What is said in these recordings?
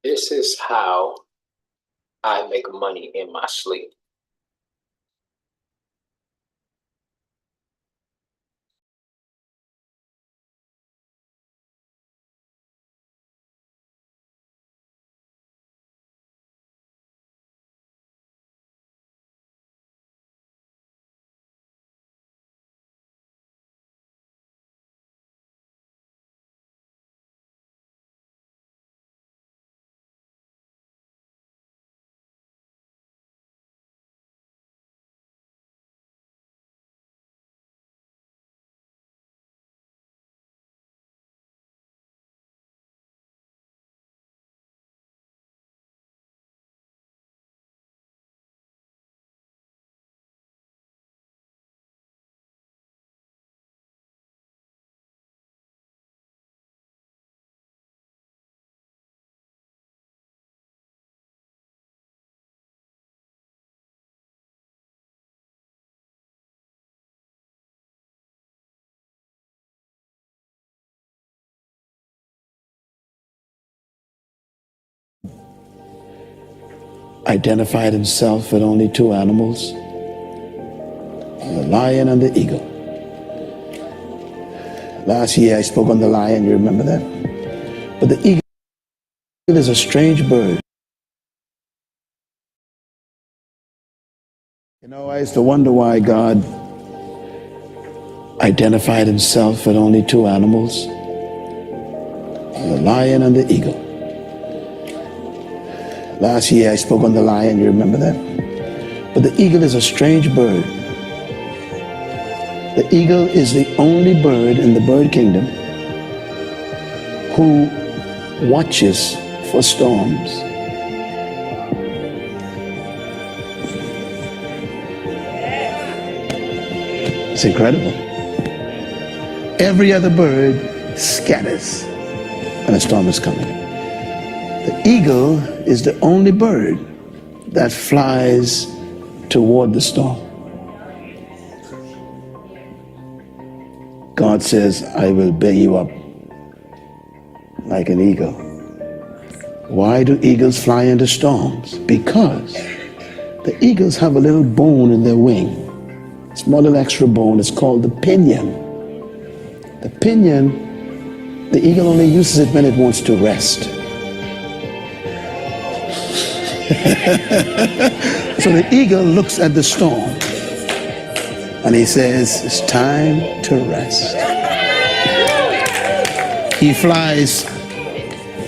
This is how I make money in my sleep. Identified himself with only two animals, the lion and the eagle. Last year I spoke on the lion, you remember that? But the eagle is a strange bird. You know, I used to wonder why God identified himself with only two animals, the lion and the eagle. Last year I spoke on the lion, you remember that? But the eagle is a strange bird. The eagle is the only bird in the bird kingdom who watches for storms. It's incredible. Every other bird scatters when a storm is coming. The eagle is the only bird that flies toward the storm. God says, I will bear you up like an eagle. Why do eagles fly into storms? Because the eagles have a little bone in their wing. Small little extra bone. It's called the pinion. The pinion, the eagle only uses it when it wants to rest. So the eagle looks at the storm and he says, it's time to rest. He flies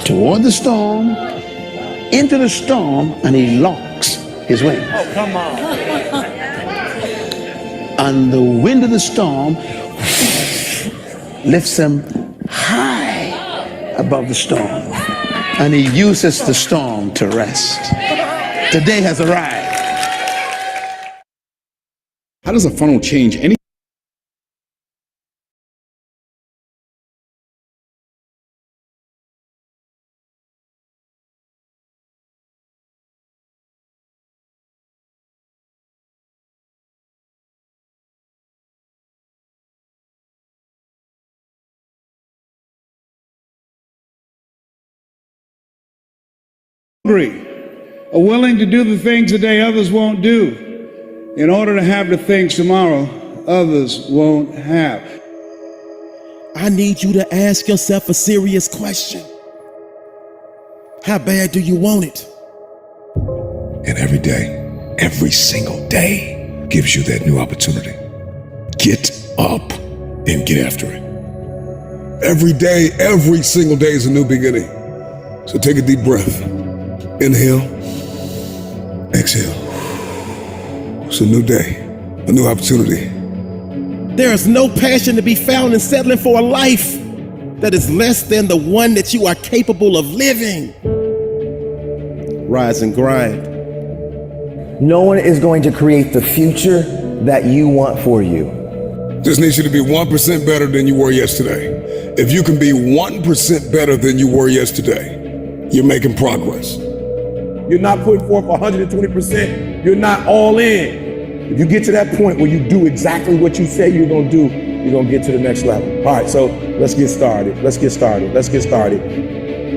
toward the storm, into the storm, and he locks his wings. Oh, come on. And the wind of the storm lifts him high above the storm. And he uses the storm to rest. The day has arrived. How does a funnel change any? Are willing to do the things today others won't do in order to have the things tomorrow others won't have. I need you to ask yourself a serious question. How bad do you want it? And every day, every single day gives you that new opportunity. Get up and get after it. Every day, every single day is a new beginning. So take a deep breath. Inhale, exhale. It's a new day, a new opportunity. There is no passion to be found in settling for a life that is less than the one that you are capable of living. Rise and grind. No one is going to create the future that you want for you. Just needs you to be 1% better than you were yesterday. If you can be 1% better than you were yesterday, you're making progress. You're not putting forth 120%. You're not all in. If you get to that point where you do exactly what you say you're going to do, you're going to get to the next level. All right, so let's get started. Let's get started.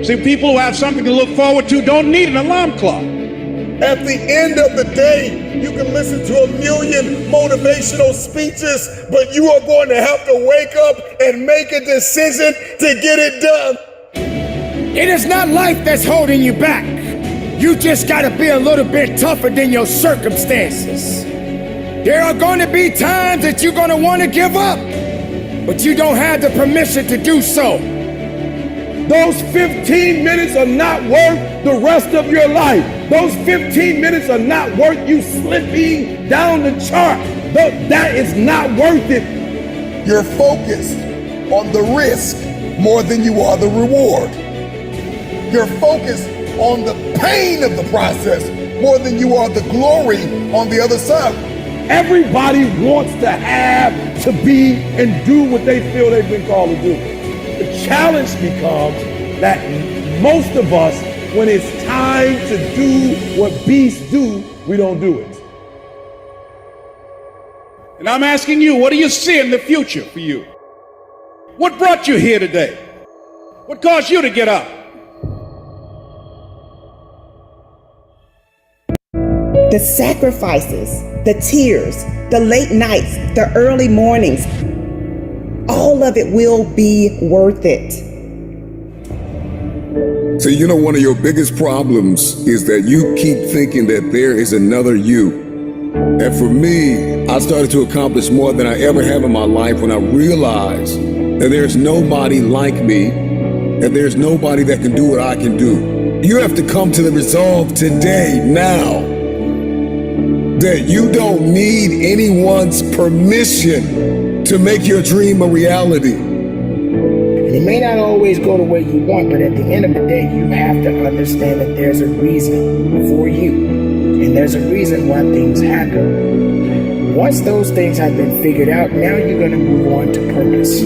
See, people who have something to look forward to don't need an alarm clock. At the end of the day, you can listen to a million motivational speeches, but you are going to have to wake up and make a decision to get it done. It is not life that's holding you back. You just gotta be a little bit tougher than your circumstances. There are gonna be times that you're gonna wanna give up, but you don't have the permission to do so. Those 15 minutes are not worth the rest of your life. Those 15 minutes are not worth you slipping down the chart. That is not worth it. You're focused on the risk more than you are the reward. You're focused on the pain of the process more than you are the glory on the other side. Everybody wants to have, to be, and do what they feel they've been called to do. The challenge becomes that most of us, when it's time to do what beasts do, we don't do it. And I'm asking you, what do you see in the future for you? What brought you here today? What caused you to get up? The sacrifices, the tears, the late nights, the early mornings, all of it will be worth it. So, you know, one of your biggest problems is that you keep thinking that there is another you. And for me, I started to accomplish more than I ever have in my life when I realized that there's nobody like me and there's nobody that can do what I can do. You have to come to the resolve today, now, that you don't need anyone's permission to make your dream a reality. And it may not always go the way you want, but at the end of the day, you have to understand that there's a reason for you. And there's a reason why things happen. Once those things have been figured out, now you're going to move on to purpose.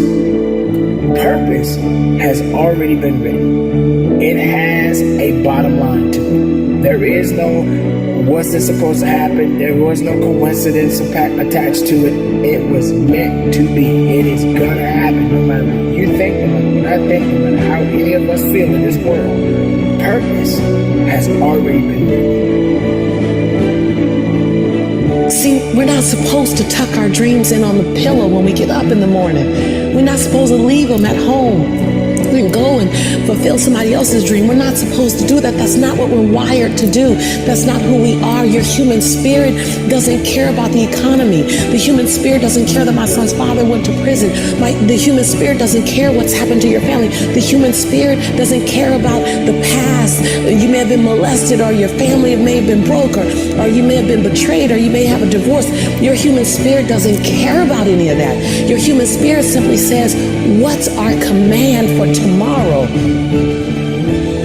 Purpose has already been written. It has a bottom line to it. There is no what's this supposed to happen. There was no coincidence attached to it. It was meant to be. It is gonna happen no matter what you think, no matter what I think, no matter how any of us feel in this world. Purpose has already been written. See, we're not supposed to tuck our dreams in on the pillow when we get up in the morning. We're not supposed to leave them at home and go and fulfill somebody else's dream. We're not supposed to do that. That's not what we're wired to do. That's not who we are. Your human spirit doesn't care about the economy. The human spirit doesn't care that my son's father went to prison. The human spirit doesn't care what's happened to your family. The human spirit doesn't care about the past. You may have been molested, or your family may have been broke, or you may have been betrayed, or you may have a divorce. Your human spirit doesn't care about any of that. Your human spirit simply says, what's our command for tomorrow?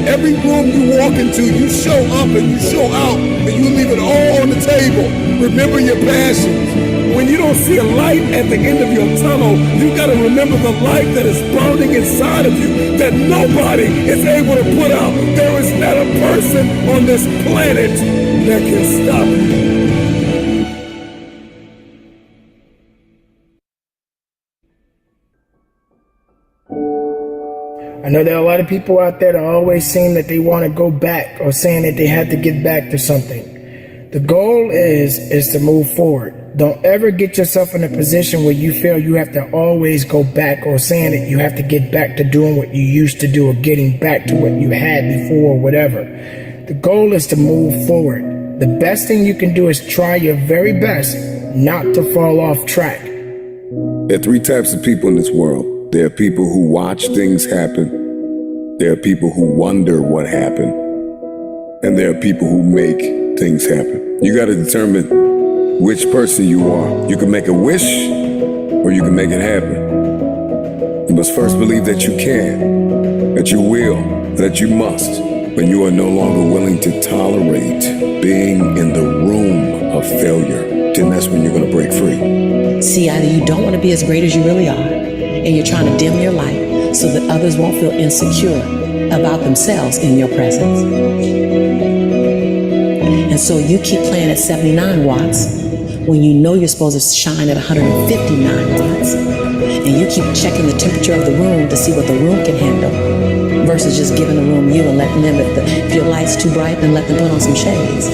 Every room you walk into, you show up and you show out, and you leave it all on the table. Remember your passions. When you don't see a light at the end of your tunnel, you got to remember the light that is burning inside of you that nobody is able to put out. There is not a person on this planet that can stop you. I know there are a lot of people out there that always seem that they want to go back, or saying that they have to get back to something. The goal is to move forward. Don't ever get yourself in a position where you feel you have to always go back, or saying that you have to get back to doing what you used to do, or getting back to what you had before, or whatever. The goal is to move forward. The best thing you can do is try your very best not to fall off track. There are three types of people in this world. There are people who watch things happen. There are people who wonder what happened. And there are people who make things happen. You got to determine which person you are. You can make a wish, or you can make it happen. You must first believe that you can, that you will, that you must. When you are no longer willing to tolerate being in the room of failure, then that's when you're going to break free. See, either you don't want to be as great as you really are, and you're trying to dim your light so that others won't feel insecure about themselves in your presence. And so you keep playing at 79 watts when you know you're supposed to shine at 159 watts. And you keep checking the temperature of the room to see what the room can handle. versus just giving the room you and letting them, if your light's too bright, then let them put on some shades?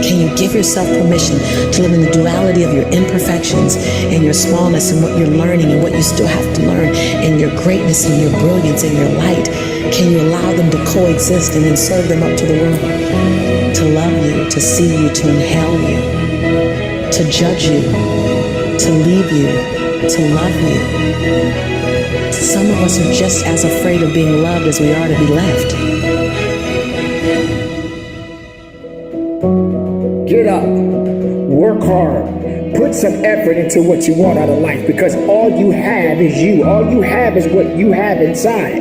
Can you give yourself permission to live in the duality of your imperfections and your smallness and what you're learning and what you still have to learn and your greatness and your brilliance and your light? Can you allow them to coexist and then serve them up to the world? To love you, to see you, to inhale you, to judge you, to leave you, to love you. Some of us are just as afraid of being loved as we are to be left. Get up, work hard, put some effort into what you want out of life, because all you have is you. All you have is what you have inside.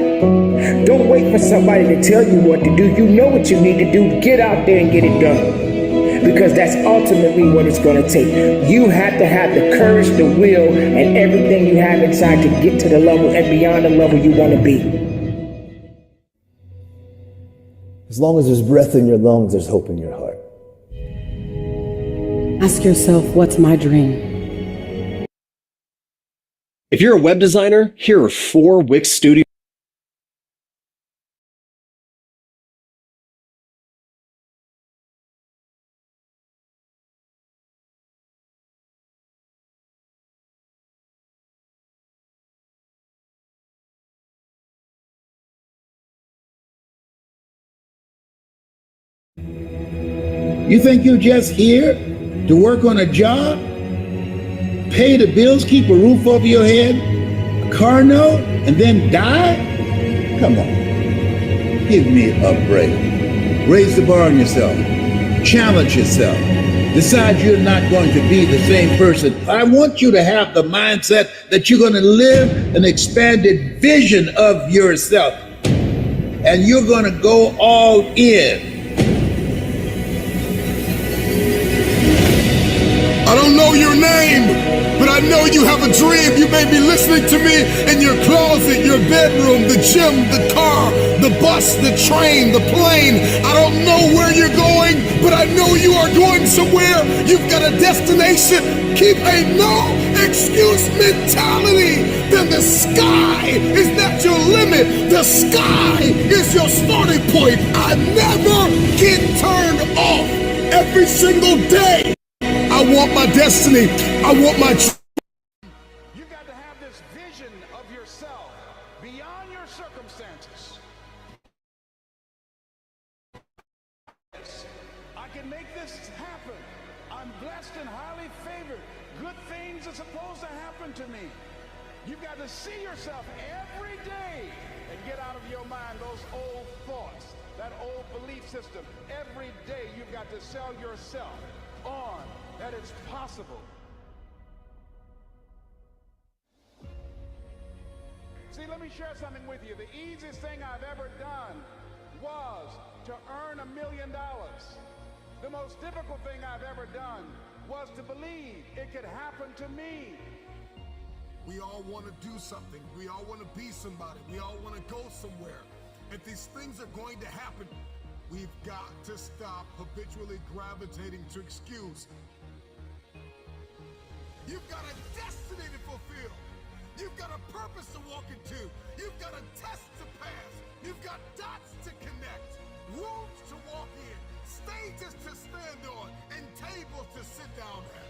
Don't wait for somebody to tell you what to do. You know what you need to do. Get out there and get it done, because that's ultimately what it's going to take. You have to have the courage, the will, and everything you have inside to get to the level and beyond the level you want to be. As long as there's breath in your lungs, there's hope in your heart. Ask yourself, what's my dream? If you're a web designer, here are 4 Wix Studio. You think you're just here to work on a job, pay the bills, keep a roof over your head, a car note, and then die? Come on. Give me a break. Raise the bar on yourself. Challenge yourself. Decide you're not going to be the same person. I want you to have the mindset that you're going to live an expanded vision of yourself. And you're going to go all in. I don't know your name, but I know you have a dream. You may be listening to me in your closet, your bedroom, the gym, the car, the bus, the train, the plane. I don't know where you're going, but I know you are going somewhere. You've got a destination. Keep a no excuse mentality. Then the sky is not your limit. The sky is your starting point. I never get turned off. Every single day I want my destiny. I want my You got to have this vision of yourself beyond your circumstances. I can make this happen. I'm blessed and highly favored. Good things are supposed to happen to me. You've got to see yourself every day and get out of your mind those old thoughts, that old belief system. Every day you've got to sell yourself on that it's possible. See, let me share something with you. The easiest thing I've ever done was to earn $1 million. The most difficult thing I've ever done was to believe it could happen to me. We all want to do something. We all want to be somebody. We all want to go somewhere. If these things are going to happen, we've got to stop habitually gravitating to excuse. You've got a destiny to fulfill. You've got a purpose to walk into. You've got a test to pass. You've got dots to connect, rooms to walk in, stages to stand on, and tables to sit down at.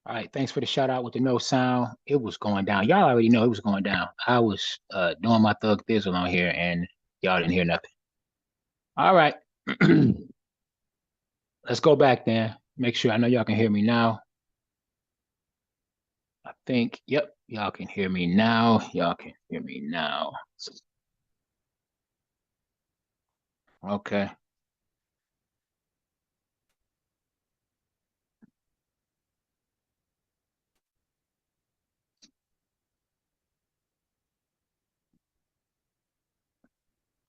All right, thanks for the shout out with the no sound. It was going down. Y'all already know it was going down. I was doing my thug thizzle on here, and y'all didn't hear nothing. All right, let's go back then. Make sure I know y'all can hear me now. I think, yep, y'all can hear me now. Y'all can hear me now. Okay.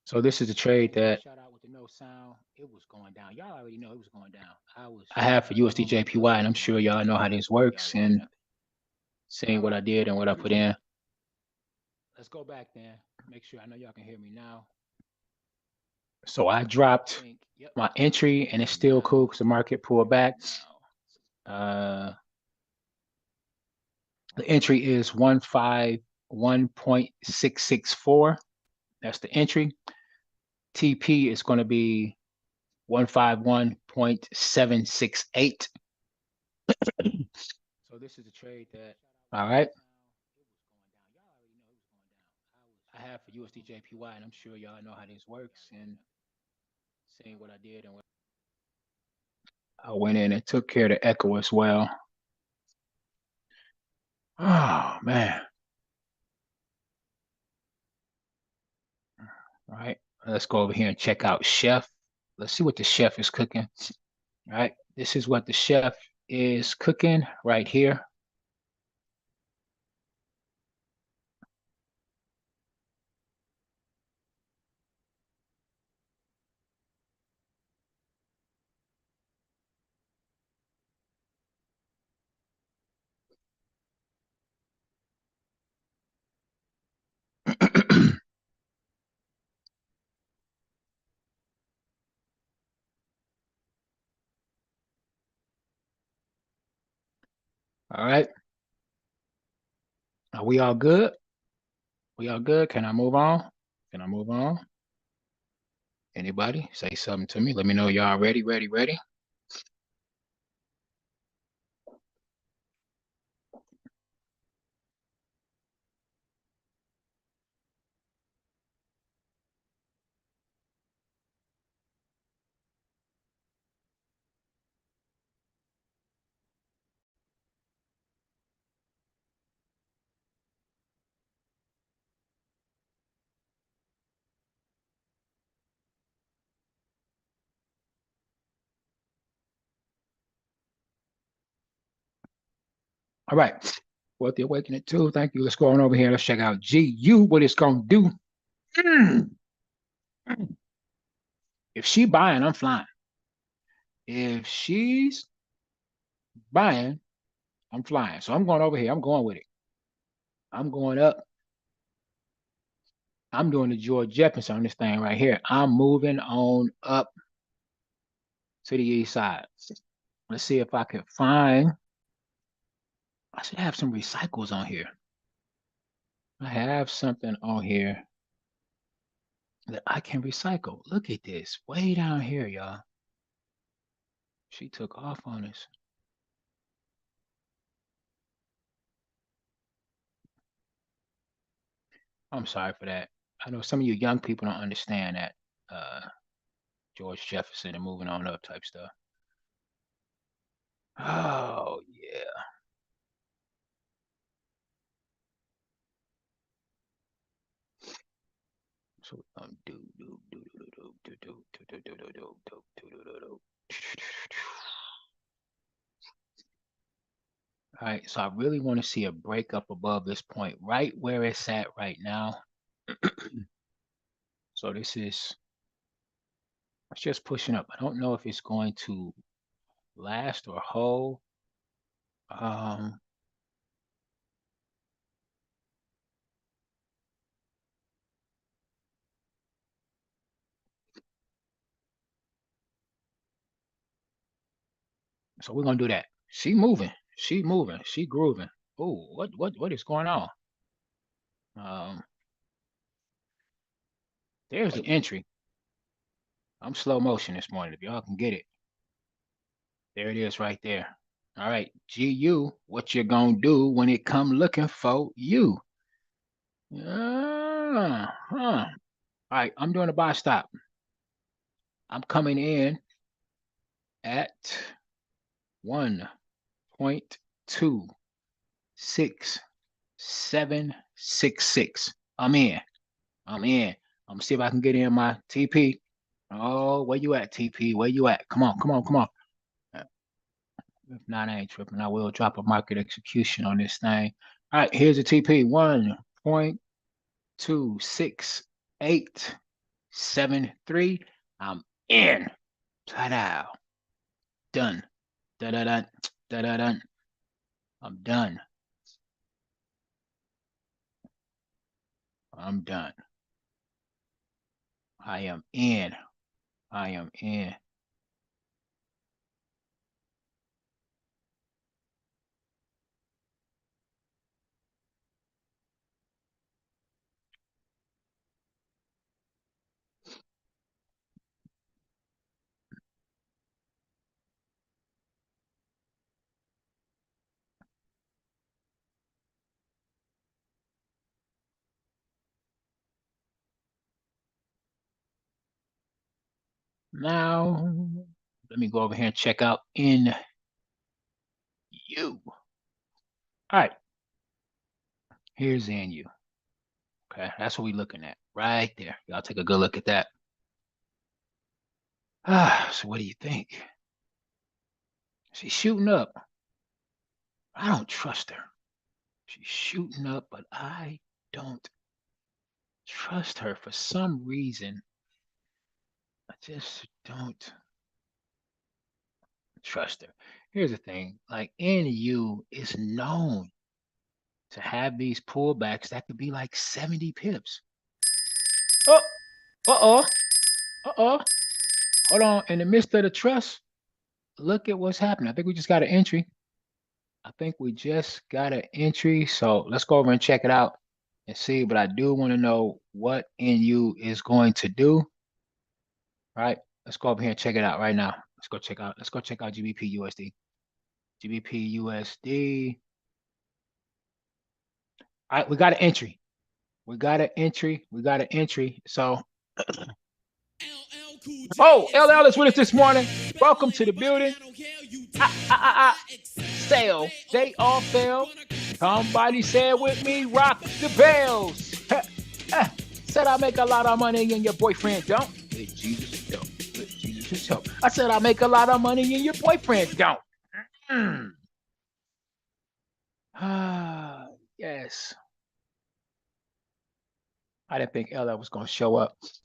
So this is a trade that shout out with the no sound. It was going down. Y'all already know it was going down. I have for USD JPY, and I'm sure y'all know how this works and seeing what I did and what I put in. Let's go back then. Make sure I know y'all can hear me now. So I dropped my entry, and it's still cool because the market pulled back. The entry is 151.664. That's the entry. TP is going to be 151.768. So this is a trade that, all right. I have for USD JPY, and I'm sure y'all know how this works and seeing what I did and what I went in and took care of the echo as well. Oh man. All right. Let's go over here and check out Chef. Let's see what the chef is cooking. All right. This is what the chef is cooking right here. All right. Are we all good? We all good? Can I move on? Can I move on? Anybody say something to me? Let me know y'all ready, ready, ready. All right. What the awakening too. Thank you. Let's go on over here. Let's check out GU, what it's gonna do. If she buying, I'm flying. If she's buying, I'm flying. So I'm going over here. I'm going with it. I'm going up. I'm doing the George Jefferson on this thing right here. I'm moving on up to the east side. Let's see if I can find. I should have some recycles on here. I have something on here that I can recycle. Look at this. Way down here, y'all. She took off on us. I'm sorry for that. I know some of you young people don't understand that. George Jefferson and moving on up type stuff. Oh yeah. So all right, so I really want to see a break up above this point, right where it's at right now. So this is, it's just pushing up. I don't know if it's going to last or hold. So we're gonna do that. She moving, she moving, she grooving. Oh, what is going on? There's the entry. I'm slow motion this morning. If y'all can get it, there it is right there. All right, GU, what you gonna do when it come looking for you? All right, I'm doing a buy stop. I'm coming in at 1.26766. I'm in. I'm in. I'm gonna see if I can get in my TP. Oh, where you at, TP? Where you at? Come on, come on, come on. If not, I ain't tripping. I will drop a market execution on this thing. All right, here's the TP. 1.26873. I'm in. Ta-da. Done. Da-da-dun. Da-da-dun. I'm done. I'm done. I am in. I am in. Now, let me go over here and check out in you. All right. Here's in you. Okay, that's what we're looking at right there. Y'all take a good look at that. So what do you think? She's shooting up. I don't trust her. She's shooting up, but I don't trust her for some reason. I just don't trust her. Here's the thing, like NU is known to have these pullbacks that could be like 70 pips. Oh, uh-oh, uh-oh. Hold on, in the midst of the trust, look at what's happening. I think we just got an entry. I think we just got an entry. So let's go over and check it out and see. But I do want to know what NU is going to do. All right, let's go over here and check it out right now. Let's go check out GBP USD. GBP USD. All right, we got an entry. We got an entry. We got an entry. So oh, LL is with us this morning. Welcome to the building. Sale. They all fail. Somebody say it with me. Rock the bells. Said I make a lot of money and your boyfriend don't. With Jesus don't. With Jesus help. I said I make a lot of money and your boyfriend don't. Yes. I didn't think LL was going to show up. It's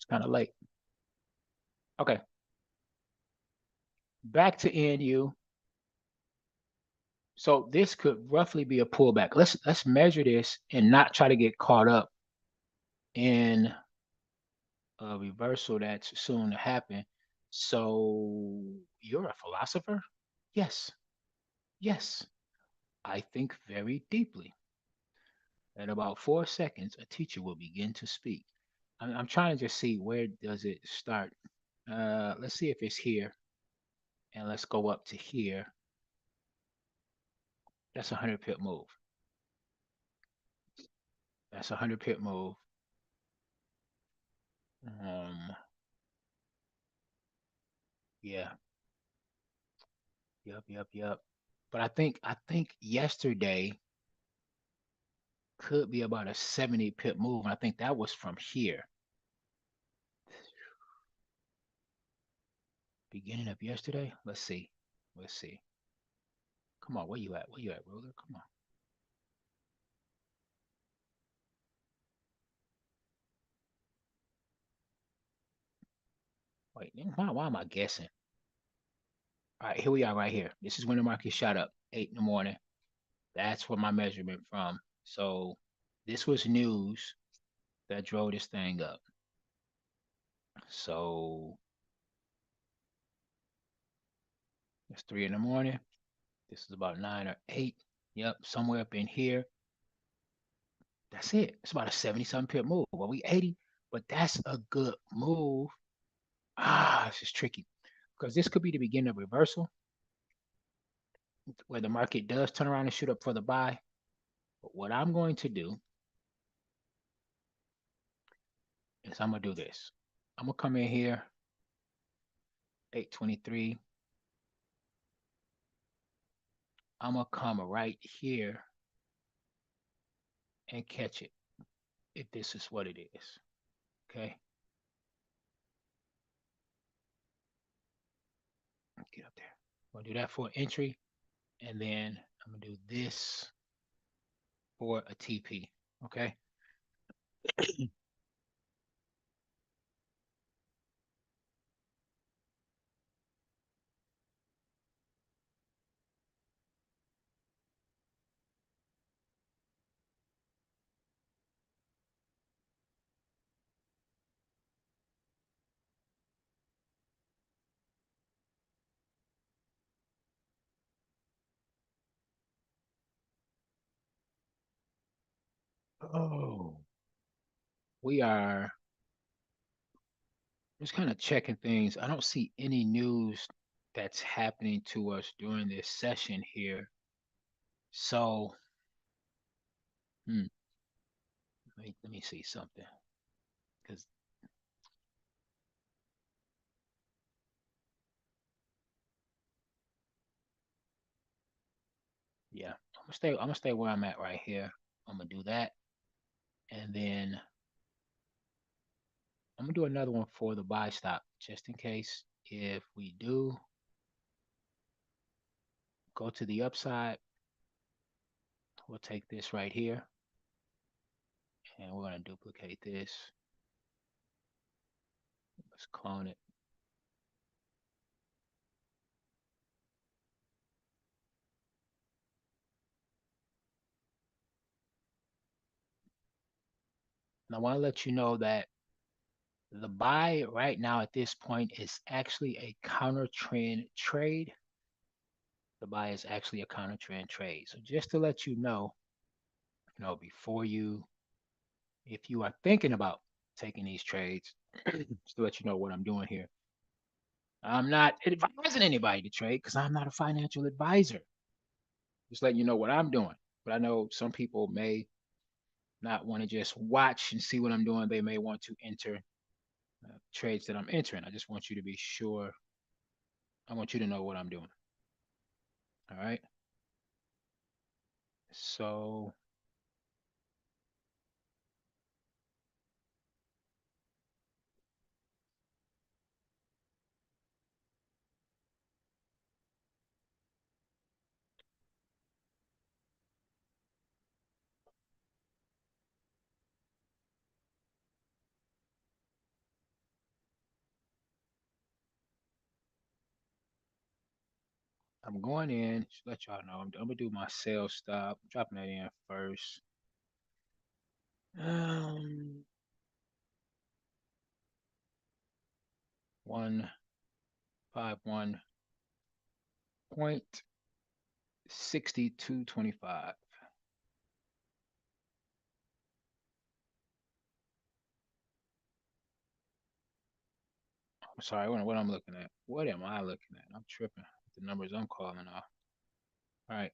kind of late. Okay. Back to NU. So this could roughly be a pullback. Let's measure this and not try to get caught up in a reversal that's soon to happen. So you're a philosopher? Yes. Yes. I think very deeply. In about 4 seconds, a teacher will begin to speak. I'm trying to just see where does it start. Let's see if it's here. And let's go up to here. That's a 100 pip move. That's a 100 pip move. Yeah. Yep. But I think yesterday could be about a 70 pip move. And I think that was from here. Beginning of yesterday. Let's see. Come on, where you at? Ruler? Come on. Wait, why am I guessing? All right, here we are right here. This is when the market shot up, 8 in the morning. That's where my measurement from. So this was news that drove this thing up. So it's 3 in the morning. This is about 9 or 8. Yep, somewhere up in here. That's it. It's about a 70-something pip move. Well, we 80, but that's a good move. This is tricky because this could be the beginning of reversal. where the market does turn around and shoot up for the buy. But what I'm going to do is I'm gonna do this. I'm gonna come in here, 823. I'm gonna come right here and catch it if this is what it is. Okay. Get up there. I'm gonna do that for an entry, and then I'm gonna do this for a TP. Okay. Oh, we are just kind of checking things. I don't see any news that's happening to us during this session here. So, hmm, let me see something. Because yeah, I'm gonna stay where I'm at right here. I'm gonna do that. And then I'm gonna do another one for the buy stop, just in case if we do go to the upside, we'll take this right here and we're gonna duplicate this. Let's clone it. And I want to let you know that the buy right now at this point is actually a counter trend trade. The buy is actually a counter trend trade. So just to let before if you are thinking about taking these trades, just to let you know what I'm doing here. I'm not advising anybody to trade because I'm not a financial advisor. Just letting you know what I'm doing. But I know some people may not want to just watch and see what I'm doing. They may want to enter trades that I'm entering. I just want you to be sure. I want you to know what I'm doing. All right. So I'm going in, just let y'all know. I'm gonna do my sell stop. I'm dropping that in first. 151.6225. I'm sorry, what I'm looking at. What am I looking at? I'm tripping. The numbers I'm calling off. All right.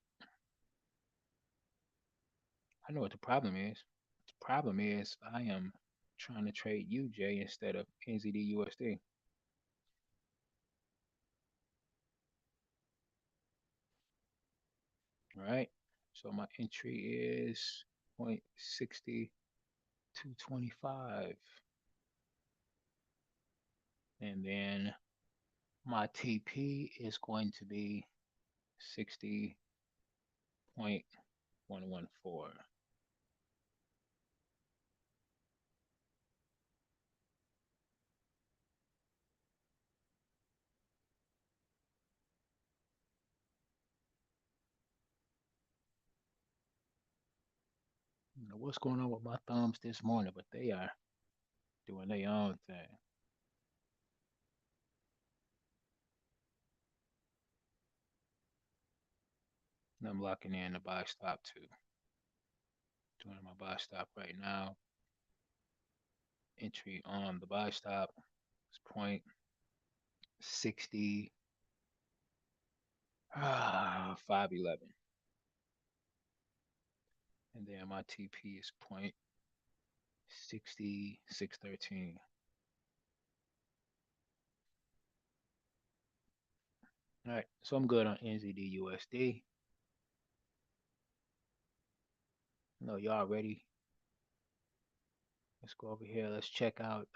I know what the problem is. The problem is I am trying to trade UJ instead of NZD USD. All right. So my entry is 0.6225. And then my TP is going to be 60.114. I don't know what's going on with my thumbs this morning, but they are doing their own thing. And I'm locking in the buy stop too. Doing my buy stop right now. Entry on the buy stop is 0.60 511. And then my TP is 0.6613. All right, so I'm good on NZD USD. No, y'all ready? Let's go over here. Let's check out.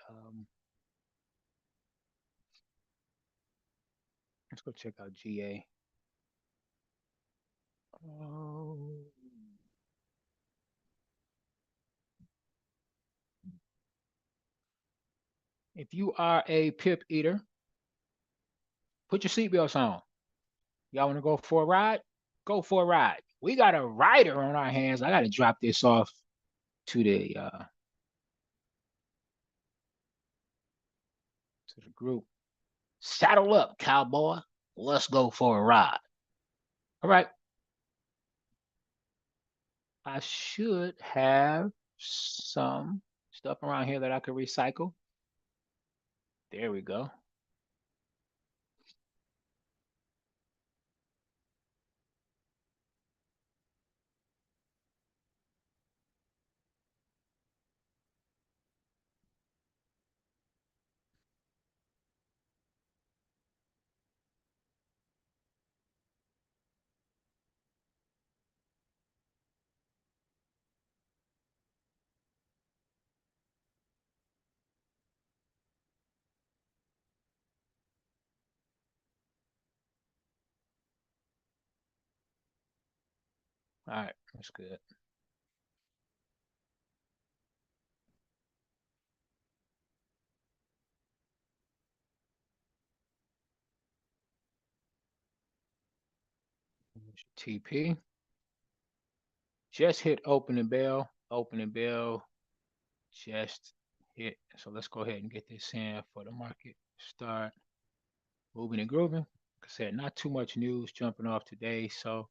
Let's go check out GA. Oh. If you are a pip eater, put your seatbelts on. Y'all want to go for a ride? Go for a ride. We got a rider on our hands. I got to drop this off to the group. Saddle up, cowboy. Let's go for a ride. All right. I should have some stuff around here that I could recycle. There we go. All right, that's good. TP. Just hit opening bell. Opening bell. Just hit. So let's go ahead and get this in for the market. Start moving and grooving. Like I said, not too much news jumping off today. So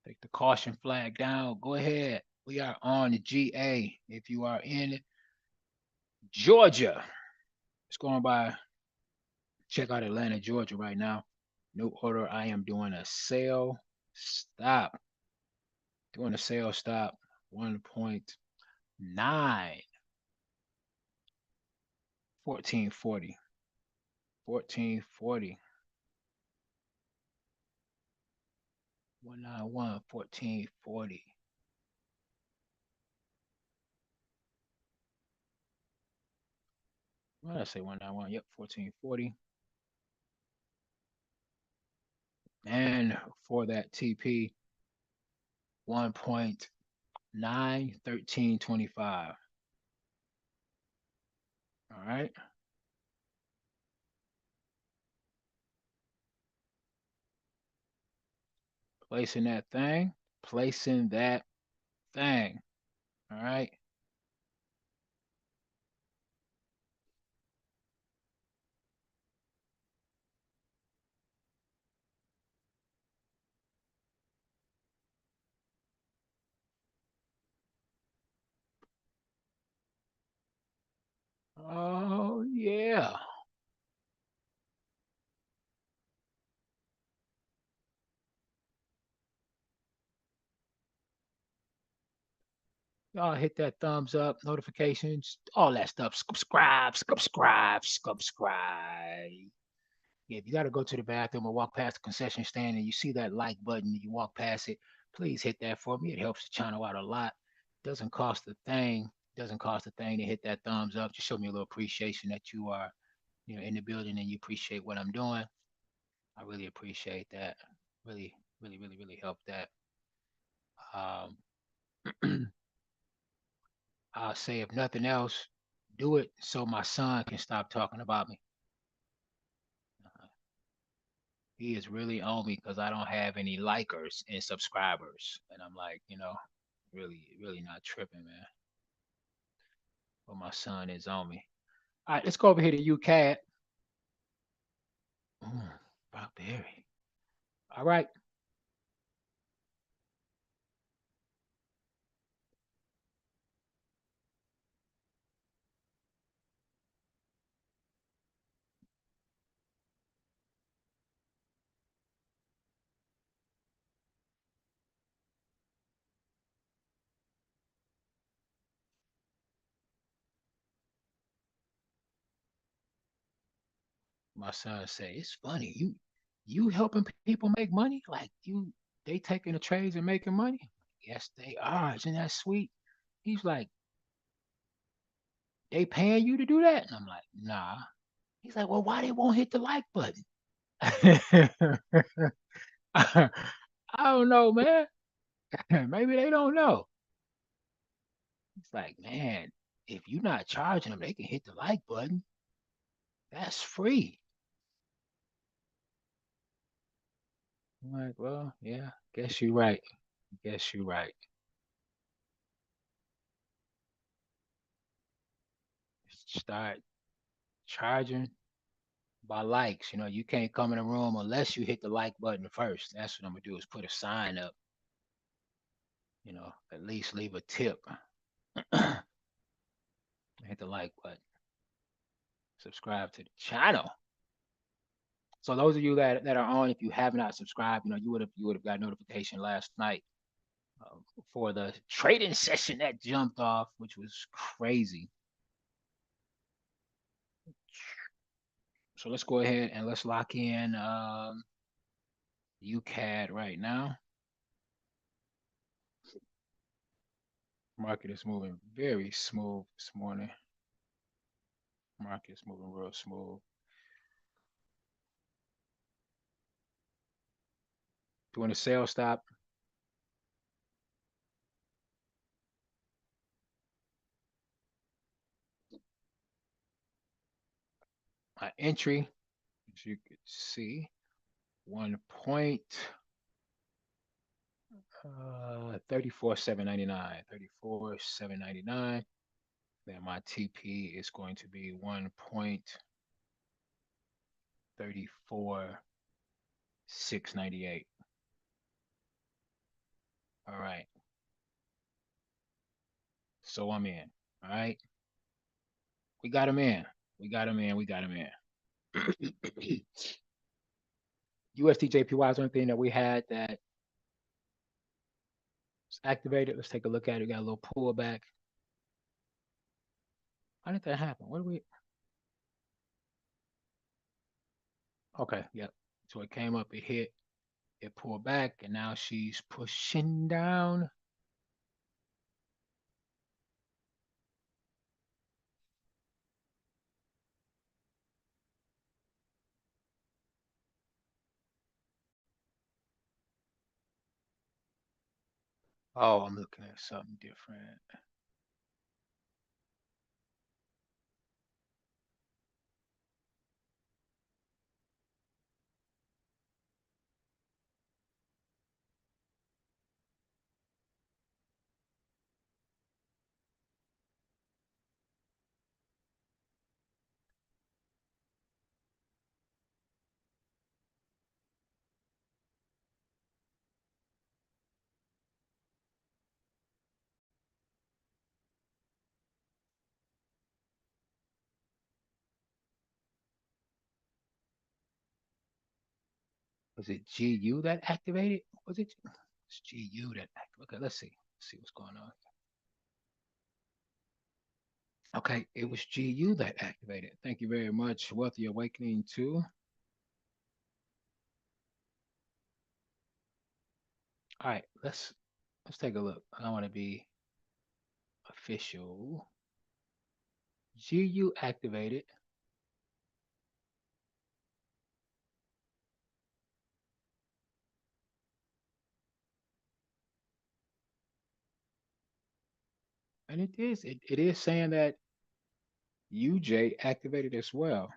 take the caution flag down. Go ahead. We are on the GA. If you are in Georgia, it's going by. Check out Atlanta, Georgia right now. New order. I am doing a sale stop. Doing a sale stop. 1.9. 1440. 1440. 191. 1440. What did I say? 191. Yep, 1440. And for that TP, 1.9 1325. All right. Placing that thing. Placing that thing. All right. Oh, yeah. Y'all hit that thumbs up, notifications, all that stuff. Subscribe. Yeah, if you got to go to the bathroom or walk past the concession stand and you see that like button, you walk past it, please hit that for me. It helps the channel out a lot. Doesn't cost a thing. Doesn't cost a thing to hit that thumbs up. Just show me a little appreciation that you are, in the building and you appreciate what I'm doing. I really appreciate that. Really, really, really, really help that. I'll say if nothing else, do it so my son can stop talking about me. He is really on me because I don't have any likers and subscribers. And I'm like, really, really not tripping, man. But my son is on me. All right, let's go over here to UCAD. Brock Berry. All right. My son said, "It's funny, you helping people make money? Like they taking the trades and making money?" Yes, they are. Isn't that sweet? He's like, "They paying you to do that?" And I'm like, "Nah." He's like, "Well, why they won't hit the like button?" I don't know, man. Maybe they don't know. It's like, man, if you're not charging them, they can hit the like button. That's free. I'm like, well, yeah, guess you're right. Guess you're right. Start charging by likes. You can't come in a room unless you hit the like button first. That's what I'm gonna do is put a sign up, at least leave a tip. Hit the like button. Subscribe to the channel. So those of you that are on, if you have not subscribed, you would have got notification last night for the trading session that jumped off, which was crazy. So let's go ahead and let's lock in UCAD right now. Market is moving very smooth this morning. Market is moving real smooth. Doing a sell stop. My entry, as you can see, 1 point 34,799. 34,799. Then my TP is going to be 1.34,698. All right. So I'm in. All right. We got him in. We got him in. We got him in. USDJPY is the only thing that we had that was activated. Let's take a look at it. We got a little pullback. How did that happen? What do we? Okay, yep. So it came up, it hit, it pulled back, and now she's pushing down. Oh, I'm looking at something different. Was it GU that activated? Was it? It's GU that activated. Okay, let's see. Let's see what's going on. Okay, it was GU that activated. Thank you very much. Wealthy Awakening 2. All right, let's take a look. I want to be official. GU activated. And it is saying that UJ activated as well.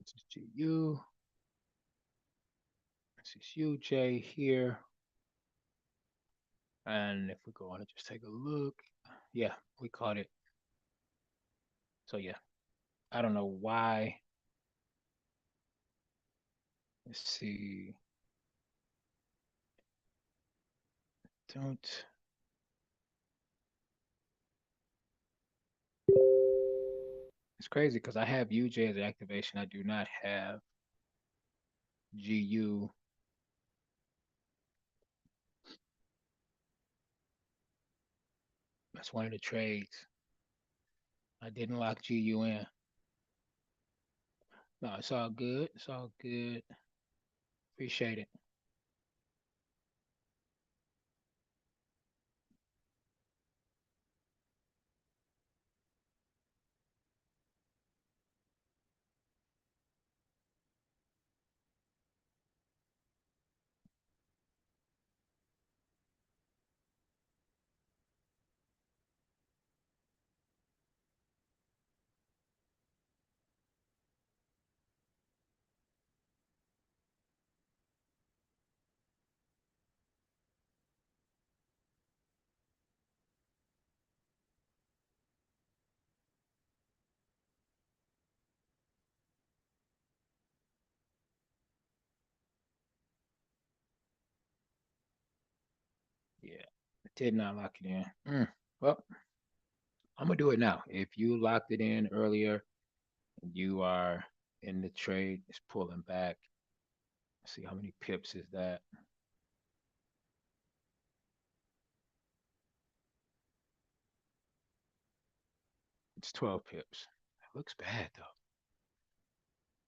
This is GU. This is UJ here. And if we go on and just take a look, yeah, we caught it. So yeah, I don't know why Let's see. Don't. It's crazy because I have UJ as an activation. I do not have GU. That's one of the trades. I didn't lock GU in. No, it's all good. It's all good. Appreciate it. Yeah, I did not lock it in. Well, I'm gonna do it now. If you locked it in earlier, and you are in the trade, it's pulling back. Let's see how many pips is that. It's 12 pips. It looks bad though.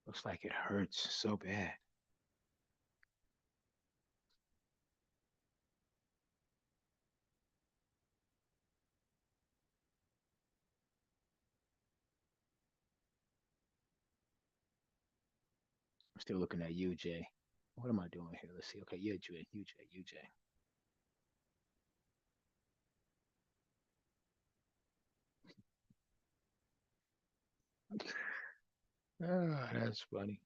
Looks like it hurts so bad. I'm still looking at UJ. What am I doing here? Let's see. Okay, UJ. Ah, that's funny.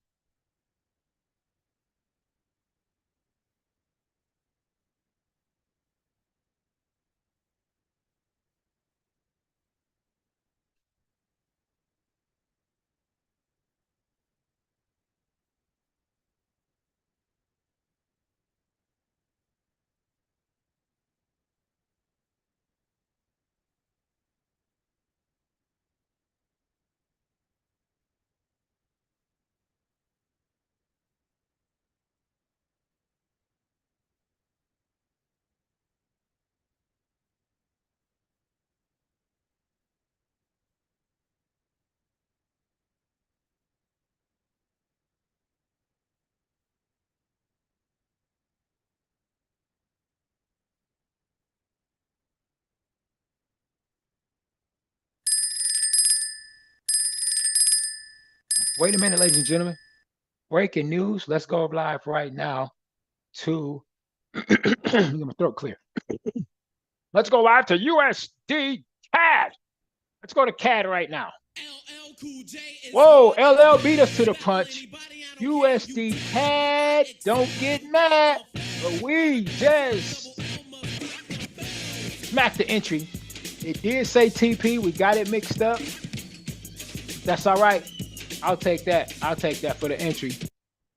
Wait a minute, ladies and gentlemen. Breaking news. Let's go live right now to get my throat clear. Let's go live to USD CAD. Let's go to CAD right now. Whoa, LL beat us to the punch. USD CAD, don't get mad, but we just smacked the entry. It did say TP. We got it mixed up. That's all right. I'll take that. I'll take that for the entry.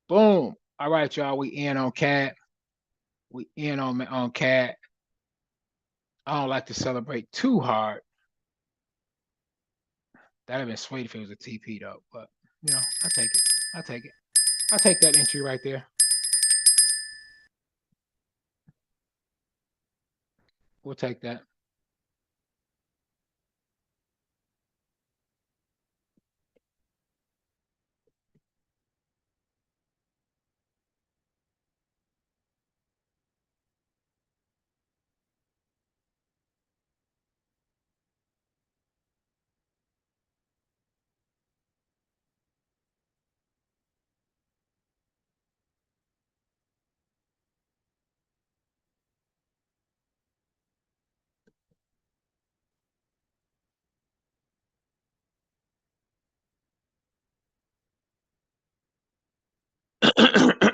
Boom. All right, y'all. We in on CAD. We in on CAD. I don't like to celebrate too hard. That'd have been sweet if it was a TP though, but you know, I'll take it. I'll take it. I'll take that entry right there. We'll take that.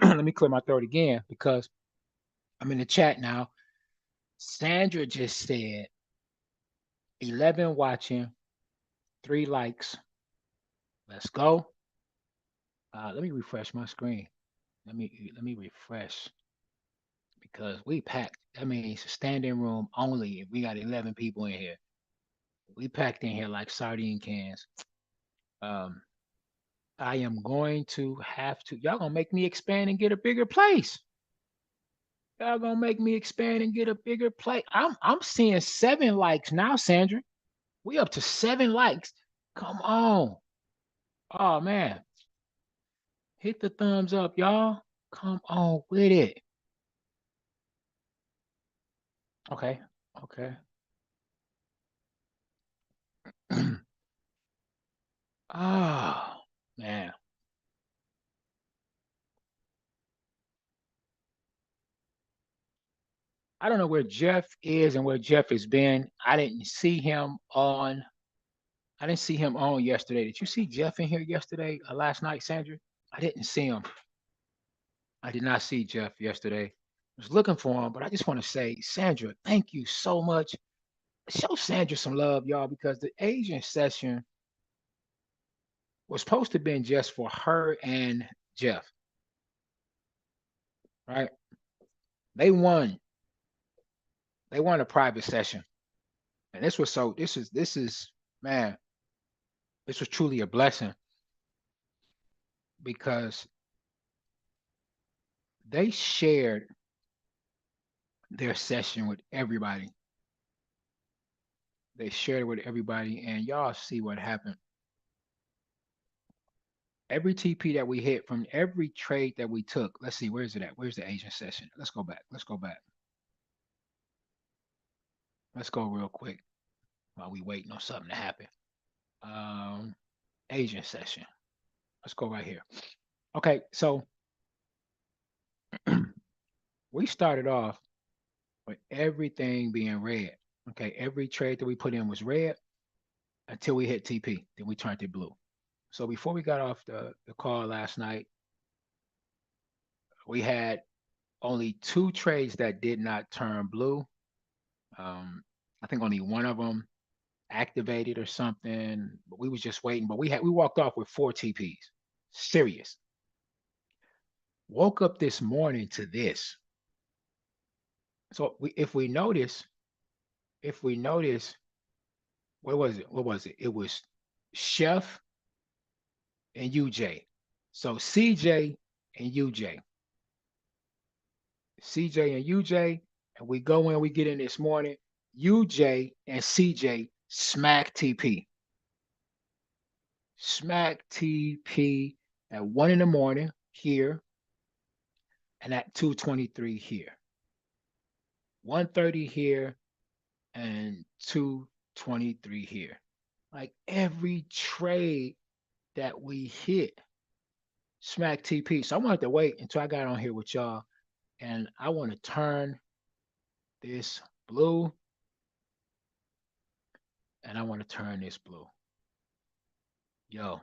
Let me clear my throat again because I'm in the chat now. Sandra just said 11 watching, 3 likes. Let's go. Let me refresh my screen. let me refresh because we packed. I mean, it's a standing room only. If we got 11 people in here, we packed in here like sardine cans. Um, I am going to have to. Y'all gonna make me expand and get a bigger place. Y'all gonna make me expand and get a bigger place. I'm seeing 7 likes now, Sandra. We up to 7 likes. Come on. Oh man. Hit the thumbs up, y'all. Come on with it. Okay. Okay. Oh man. I don't know where Jeff is and where Jeff has been. I didn't see him on yesterday. Did you see Jeff in here yesterday, last night, Sandra? I didn't see him. I did not see Jeff yesterday. I was looking for him, but I just want to say, Sandra, thank you so much. Show Sandra some love, y'all, because the Asian session was supposed to be just for her and Jeff, right? They won. They won a private session. And this is man, this was truly a blessing because they shared their session with everybody. They shared it with everybody, and y'all see what happened. Every TP that we hit from every trade that we took. Let's see, where is it at? Where's the Asian session? Let's go back. Let's go back. Let's go real quick while we waiting on something to happen. Um, Asian session. Let's go right here. Okay, so we started off with everything being red. Okay, every trade that we put in was red until we hit TP. Then we turned it blue. So before we got off the call last night, we had only 2 trades that did not turn blue. I think only one of them activated or something, but we was just waiting. But we walked off with 4 TPs. Serious. Woke up this morning to this. So if we notice, what was it? What was it? It was Chef and UJ. So CJ and UJ. CJ and UJ, and we go in, we get in this morning. UJ and CJ smack TP. Smack TP at 1 in the morning here and at 2:23 here. 1:30 here and 2:23 here. Like every trade that we hit, smack TP. So I wanted to wait until I got on here with y'all, and I want to turn this blue, and I want to turn this blue. Yo,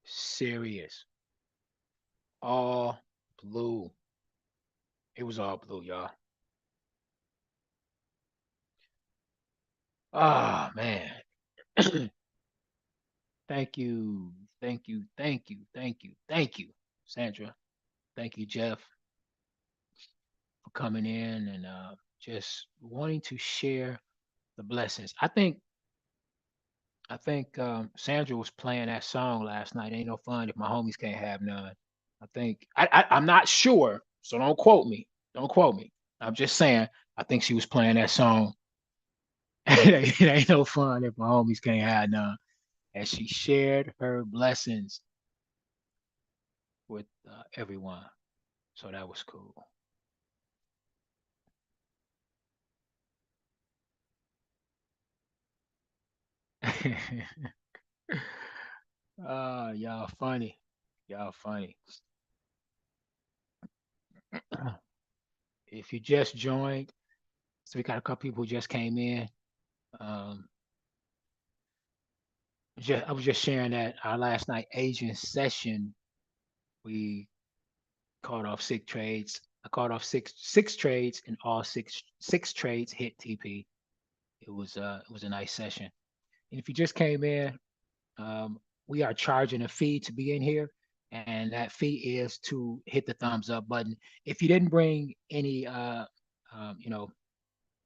serious. All blue. It was all blue, y'all. Ah, man. Thank you. Thank you. Thank you. Thank you. Thank you, Sandra. Thank you, Jeff, for coming in and just wanting to share the blessings. I think Sandra was playing that song last night. Ain't no fun if my homies can't have none. I'm not sure, so don't quote me. Don't quote me. I'm just saying. I think she was playing that song. It ain't no fun if my homies can't have none. And she shared her blessings with everyone. So that was cool. Y'all funny. Y'all funny. If you just joined, so we got a couple people who just came in. Um, I was just sharing that our last night Asian session, we caught off 6 trades. I caught off six trades, and all six trades hit TP. It was a nice session. And if you just came in, um, we are charging a fee to be in here, and that fee is to hit the thumbs up button. If you didn't bring any, you know,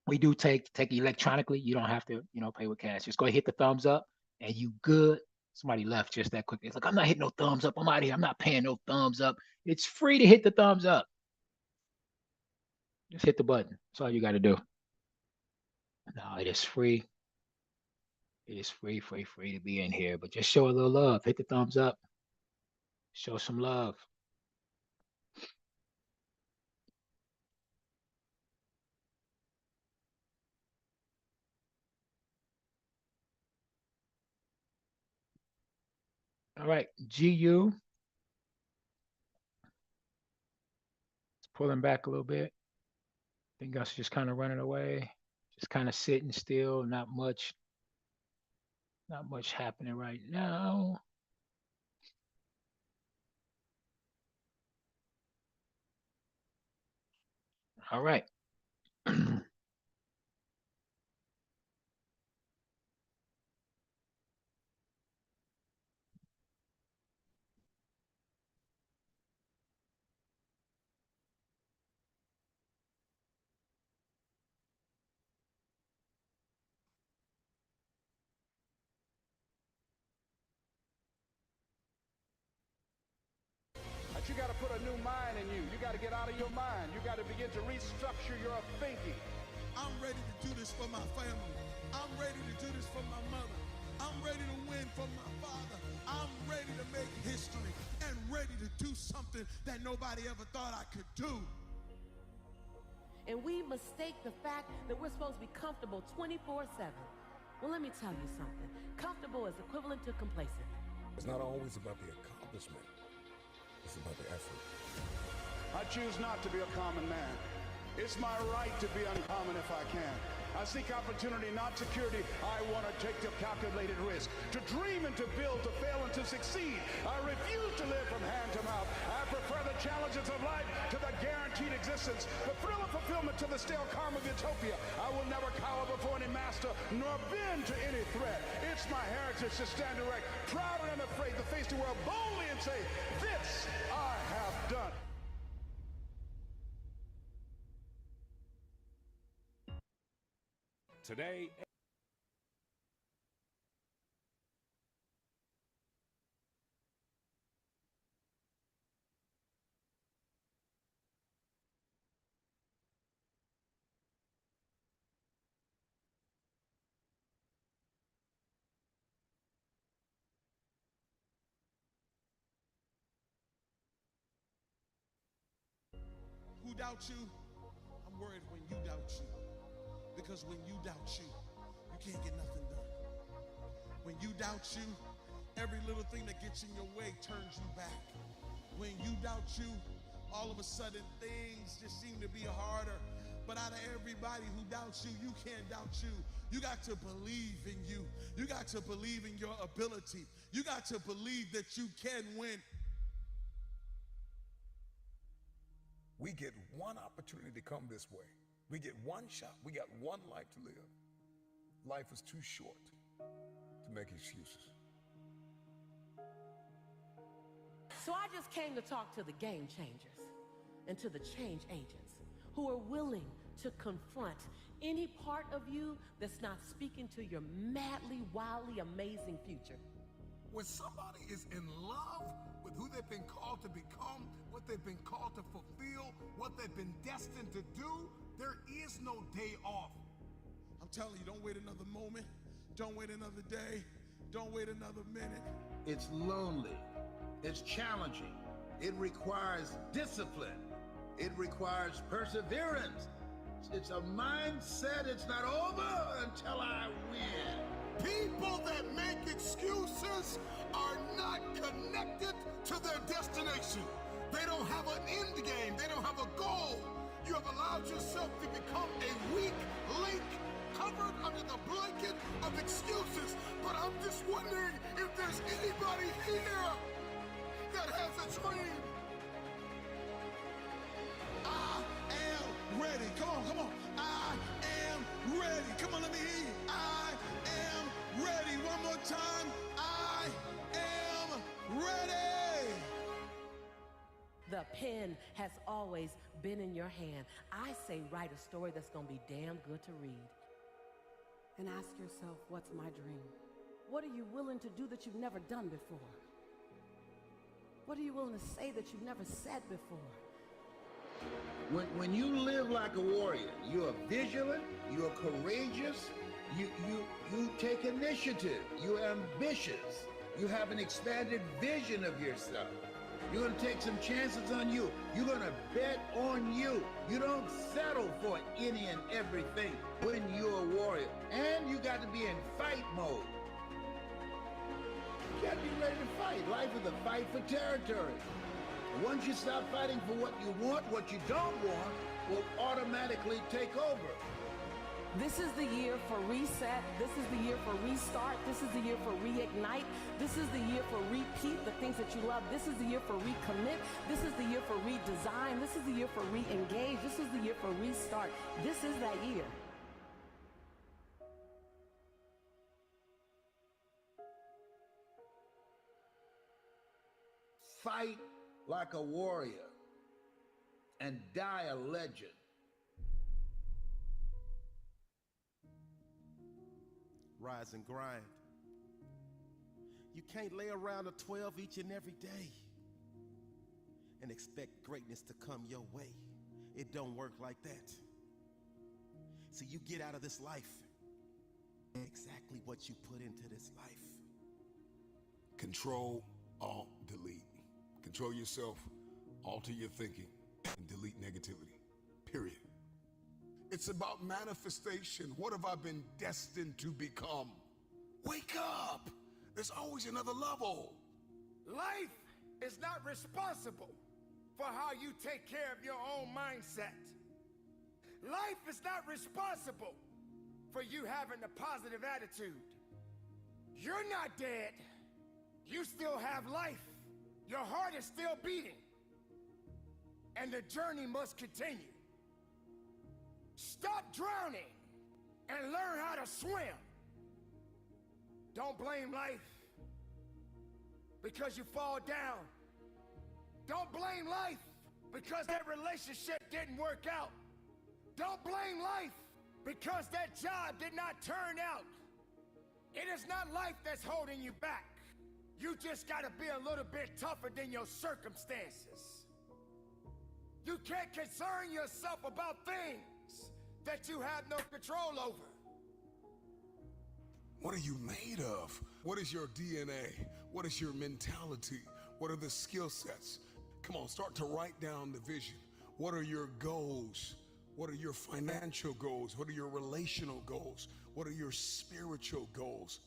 we do take electronically. You don't have to, you know, pay with cash. Just go ahead, hit the thumbs up, and you good. Somebody left just that quick. It's like, I'm not hitting no thumbs up. I'm out of here. I'm not paying no thumbs up. It's free to hit the thumbs up. Just hit the button. That's all you got to do. No, it is free. It is free, free to be in here. But just show a little love. Hit the thumbs up. Show some love. All right, GU. It's pulling back a little bit. I think us just kind of running away. Just kind of sitting still. Not much happening right now. All right. But you got to put a new mind in you. You got to get out of your mind. You got to begin to restructure your thinking. I'm ready to do this for my family. I'm ready to do this for my mother. I'm ready to win for my father. I'm ready to make history and ready to do something that nobody ever thought I could do. And we mistake the fact that we're supposed to be comfortable 24/7. Well, let me tell you something. Comfortable is equivalent to complacent. It's not always about the accomplishment. It's about the effort. I choose not to be a common man. It's my right to be uncommon if I can. I seek opportunity, not security. I want to take the calculated risk, to dream and to build, to fail and to succeed. I refuse to live from hand to mouth. I prefer the challenges of life to the guaranteed existence, the thrill of fulfillment to the stale calm of utopia. I will never cower before any master, nor bend to any threat. It's my heritage to stand erect, proud and unafraid, to face the world boldly and say, this I have done. Today, Who doubts you? I'm worried when you doubt you. Because when you doubt you, you can't get nothing done. When you doubt you, every little thing that gets in your way turns you back. When you doubt you, all of a sudden things just seem to be harder. But out of everybody who doubts you, you can't doubt you. You got to believe in you. You got to believe in your ability. You got to believe that you can win. we get one opportunity to come this way. We get one shot. We got one life to live. Life is too short to make excuses. So I just came to talk to the game changers and to the change agents who are willing to confront any part of you that's not speaking to your madly, wildly amazing future. When somebody is in love with who they've been called to become, what they've been called to fulfill, what they've been destined to do, there is no day off. I'm telling you, don't wait another moment. Don't wait another day. Don't wait another minute. It's lonely. It's challenging. It requires discipline. It requires perseverance. It's a mindset. It's not over until I win. People that make excuses are not connected to their destination. They don't have an end game. They don't have a goal. You have allowed yourself to become a weak link covered under the blanket of excuses. But I'm just wondering if there's anybody here that has a dream. I am ready. Come on, come on. I am ready. Come on, let me hear you. I am ready. One more time. I am The pen has always been in your hand. I say write a story that's gonna be damn good to read. And ask yourself, what's my dream? What are you willing to do that you've never done before? What are you willing to say that you've never said before? When you live like a warrior, you're vigilant, you're courageous, you take initiative, you're ambitious, you have an expanded vision of yourself. You're gonna take some chances on you. You're gonna bet on you. You don't settle for any and everything when you're a warrior. And you got to be in fight mode. You gotta be ready to fight. Life is a fight for territory. Once you stop fighting for what you want, what you don't want will automatically take over. This is the year for reset. This is the year for restart. This is the year for reignite. This is the year for repeat the things that you love. This is the year for recommit. This is the year for redesign. This is the year for re-engage. This is the year for restart. This is that year. Fight like a warrior and die a legend. Rise and grind. You can't lay around a 12 each and every day and expect greatness to come your way. It don't work like that. See, you get out of this life exactly what you put into this life. Control, Alt, delete. Control yourself, alter your thinking, and delete negativity. Period. It's about manifestation. What have I been destined to become? Wake up! There's always another level. Life is not responsible for how you take care of your own mindset. Life is not responsible for you having a positive attitude. You're not dead. You still have life. Your heart is still beating. And the journey must continue. Stop drowning and learn how to swim. Don't blame life because you fall down. Don't blame life because that relationship didn't work out. Don't blame life because that job did not turn out. It is not life that's holding you back. You just gotta be a little bit tougher than your circumstances. You can't concern yourself about things that you have no control over. What are you made of? What is your DNA? What is your mentality? What are the skill sets? Come on, start to write down the vision. What are your goals? What are your financial goals? What are your relational goals? What are your spiritual goals?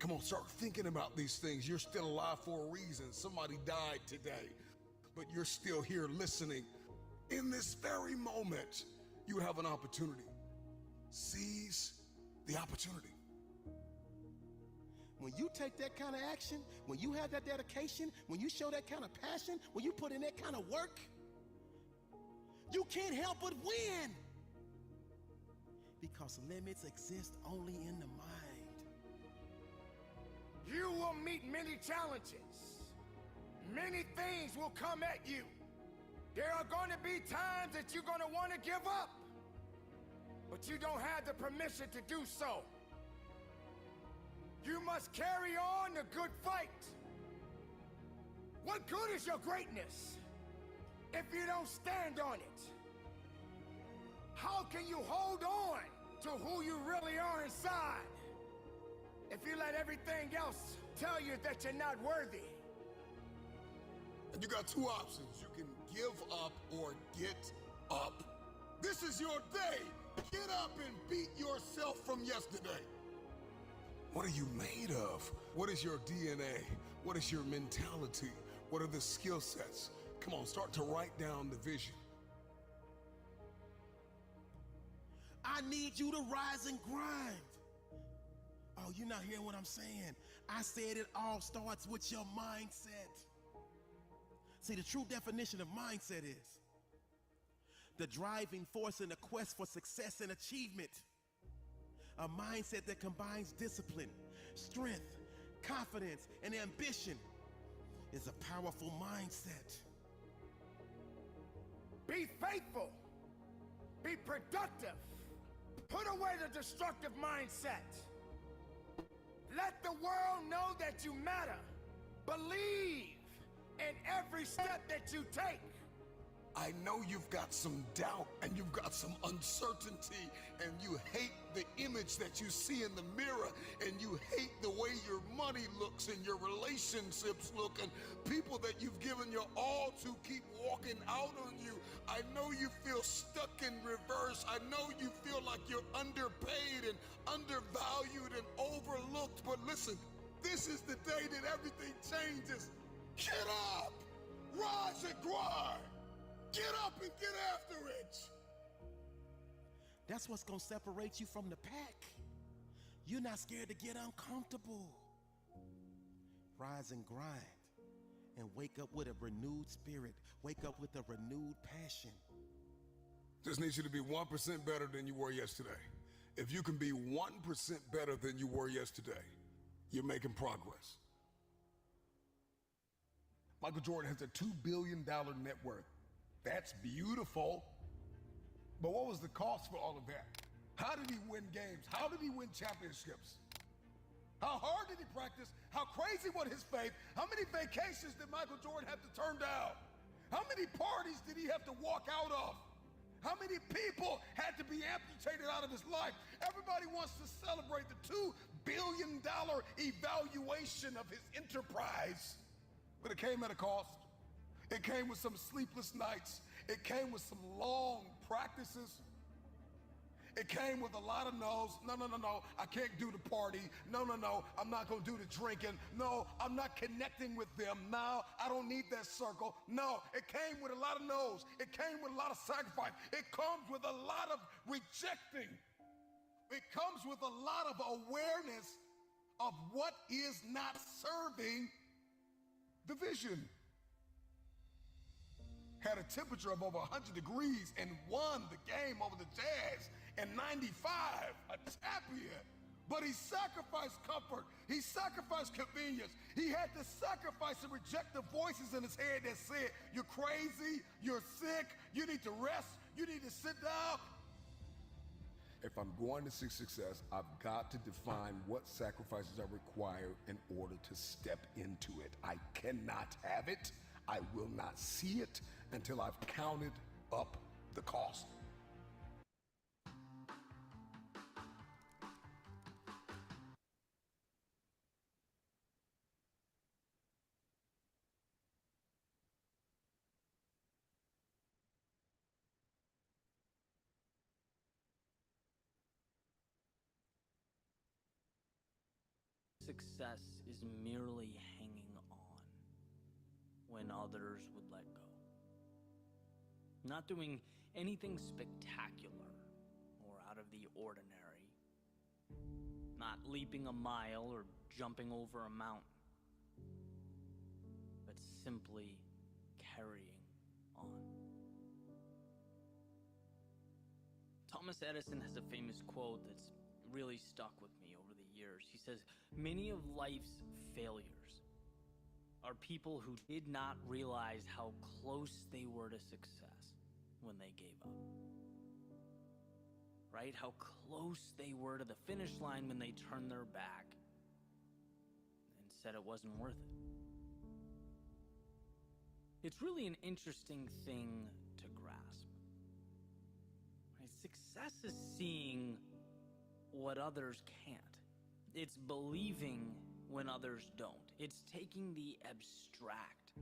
Come on, start thinking about these things. You're still alive for a reason. Somebody died today, but you're still here listening. In this very moment, you have an opportunity. Seize the opportunity. When you take that kind of action, when you have that dedication, when you show that kind of passion, when you put in that kind of work, you can't help but win. Because limits exist only in the mind. You will meet many challenges. Many things will come at you. There are going to be times that you're going to want to give up, but you don't have the permission to do so. You must carry on the good fight. What good is your greatness if you don't stand on it? How can you hold on to who you really are inside if you let everything else tell you that you're not worthy? And you got two options. You can give up or get up. This is your day. Get up and beat yourself from yesterday. What are you made of? What is your DNA? What is your mentality? What are the skill sets? Come on, start to write down the vision. I need you to rise and grind. Oh, you're not hearing what I'm saying. I said it all starts with your mindset. See, the true definition of mindset is the driving force in the quest for success and achievement. A mindset that combines discipline, strength, confidence, and ambition is a powerful mindset. Be faithful. Be productive. Put away the destructive mindset. Let the world know that you matter. Believe in every step that you take. I know you've got some doubt and you've got some uncertainty and you hate the image that you see in the mirror and you hate the way your money looks and your relationships look and people that you've given your all to keep walking out on you. I know you feel stuck in reverse. I know you feel like you're underpaid and undervalued and overlooked. But listen, this is the day that everything changes. Get up, rise and grind. Get up and get after it. That's what's gonna separate you from the pack. You're not scared to get uncomfortable. Rise and grind and wake up with a renewed spirit. Wake up with a renewed passion. Just need you to be 1% better than you were yesterday. If you can be 1% better than you were yesterday, you're making progress. Michael Jordan has a $2 billion net worth. That's beautiful. But what was the cost for all of that? How did he win games? How did he win championships? How hard did he practice? How crazy was his faith? How many vacations did Michael Jordan have to turn down? How many parties did he have to walk out of? How many people had to be amputated out of his life? Everybody wants to celebrate the $2 billion evaluation of his enterprise, but it came at a cost. It came with some sleepless nights. It came with some long practices. It came with a lot of no's. No, I can't do the party. No, I'm not gonna do the drinking. No, I'm not connecting with them. No, I don't need that circle. No, it came with a lot of no's. It came with a lot of sacrifice. It comes with a lot of rejecting. It comes with a lot of awareness of what is not serving the vision. Had a temperature of over 100 degrees and won the game over the Jazz in 95, a champion. But he sacrificed comfort. He sacrificed convenience. He had to sacrifice and reject the voices in his head that said, you're crazy, you're sick, you need to rest, you need to sit down. If I'm going to seek success, I've got to define what sacrifices are required in order to step into it. I cannot have it. I will not see it until I've counted up the cost. Success is merely hanging on when others would let go. Not doing anything spectacular or out of the ordinary. Not leaping a mile or jumping over a mountain. But simply carrying on. Thomas Edison has a famous quote that's really stuck with me over the years. He says, many of life's failures are people who did not realize how close they were to success when they gave up. Right? How close they were to the finish line when they turned their back and said it wasn't worth it. It's really an interesting thing to grasp. Right? Success is seeing what others can't. It's believing when others don't. It's taking the abstract,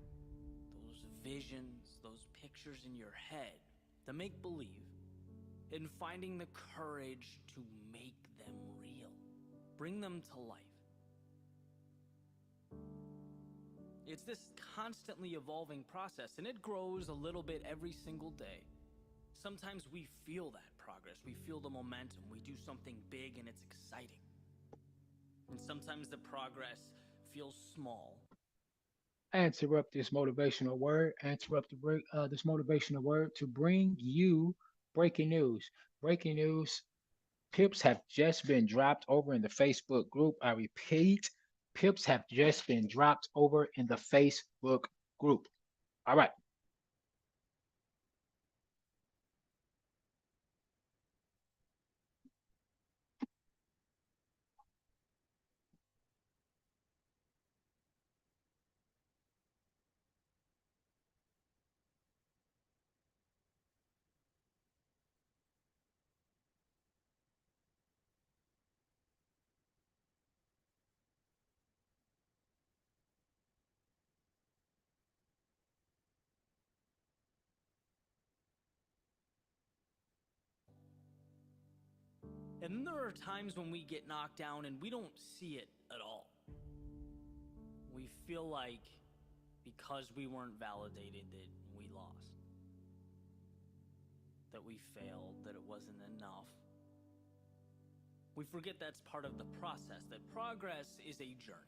those visions, those pictures in your head, the make-believe, and finding the courage to make them real. Bring them to life. It's this constantly evolving process, and it grows a little bit every single day. Sometimes we feel that progress. We feel the momentum. We do something big and it's exciting. And sometimes the progress feels small. I interrupt this motivational word. This motivational word to bring you breaking news. Breaking news. Pips have just been dropped over in the Facebook group. I repeat, pips have just been dropped over in the Facebook group. All right. And then there are times when we get knocked down and we don't see it at all. We feel like because we weren't validated that we lost, that we failed, that it wasn't enough. We forget that's part of the process, that progress is a journey.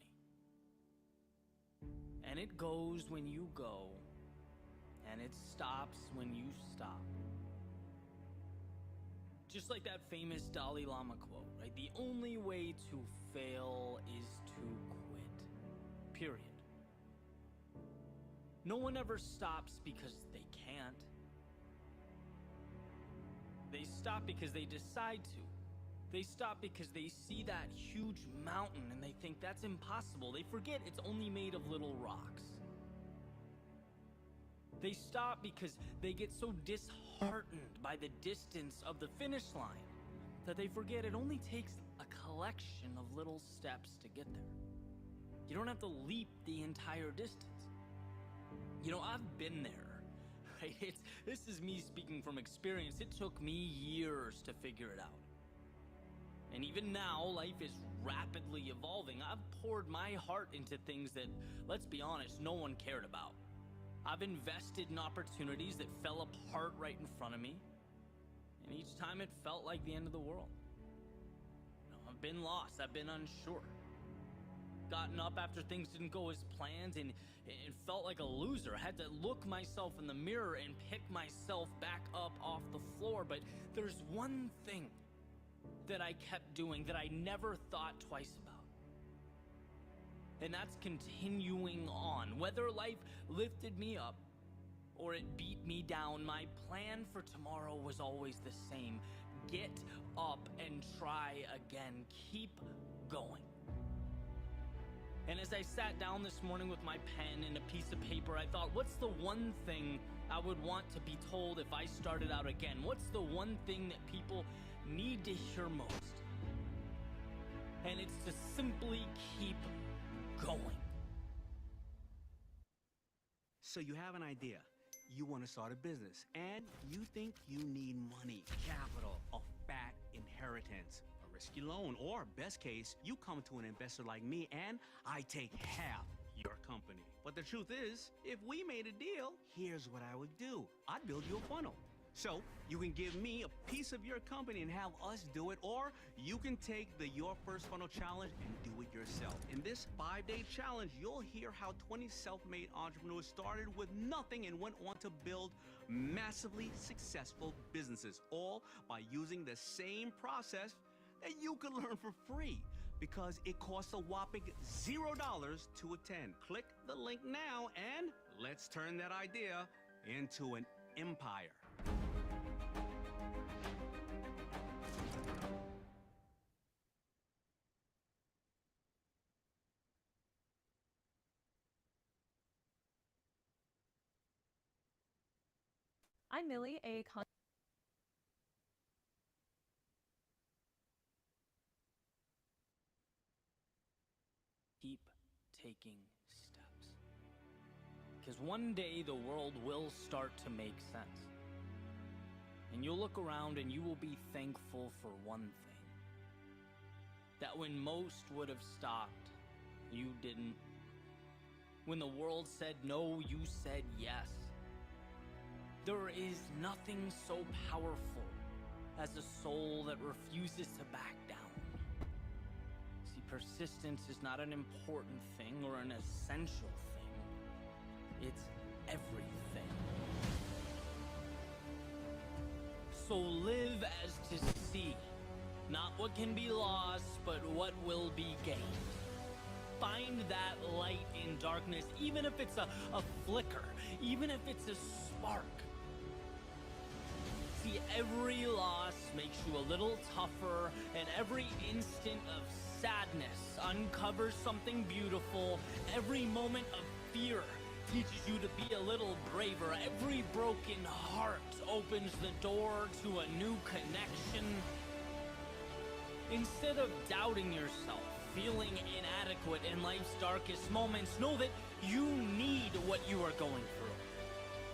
And it goes when you go, and it stops when you stop. Just like that famous Dalai Lama quote, right? The only way to fail is to quit. Period. No one ever stops because they can't. They stop because they decide to. They stop because they see that huge mountain and they think that's impossible. They forget it's only made of little rocks. They stop because they get so disheartened by the distance of the finish line that they forget it only takes a collection of little steps to get there. You don't have to leap the entire distance. You know, I've been there, right? This is me speaking from experience. It took me years to figure it out. And even now, life is rapidly evolving. I've poured my heart into things that, let's be honest, no one cared about. I've invested in opportunities that fell apart right in front of me. And each time it felt like the end of the world. You know, I've been lost. I've been unsure. Gotten up after things didn't go as planned and it felt like a loser. I had to look myself in the mirror and pick myself back up off the floor. But there's one thing that I kept doing that I never thought twice about. And that's continuing on. Whether life lifted me up or it beat me down, my plan for tomorrow was always the same. Get up and try again. Keep going. And as I sat down this morning with my pen and a piece of paper, I thought, what's the one thing I would want to be told if I started out again? What's the one thing that people need to hear most? And it's to simply keep going. So you have an idea. You want to start a business, and you think you need money, capital, a fat inheritance, a risky loan, or best case, you come to an investor like me and I take half your company. But the truth is, if we made a deal, here's what I would do. I'd build you a funnel. So you can give me a piece of your company and have us do it, or you can take the Your First Funnel Challenge and do it yourself. In this 5-day challenge, you'll hear how 20 self-made entrepreneurs started with nothing and went on to build massively successful businesses, all by using the same process that you can learn for free, because it costs a whopping $0 to attend. Click the link now and let's turn that idea into an empire. I'm Millie, Keep taking steps. Because one day the world will start to make sense. And you'll look around and you will be thankful for one thing. That when most would have stopped, you didn't. When the world said no, you said yes. There is nothing so powerful as a soul that refuses to back down. See, persistence is not an important thing or an essential thing. It's everything. So live as to see, not what can be lost, but what will be gained. Find that light in darkness, even if it's a flicker, even if it's a spark. See, every loss makes you a little tougher, and every instant of sadness uncovers something beautiful. Every moment of fear teaches you to be a little braver. Every broken heart opens the door to a new connection. Instead of doubting yourself, feeling inadequate in life's darkest moments, know that you need what you are going through.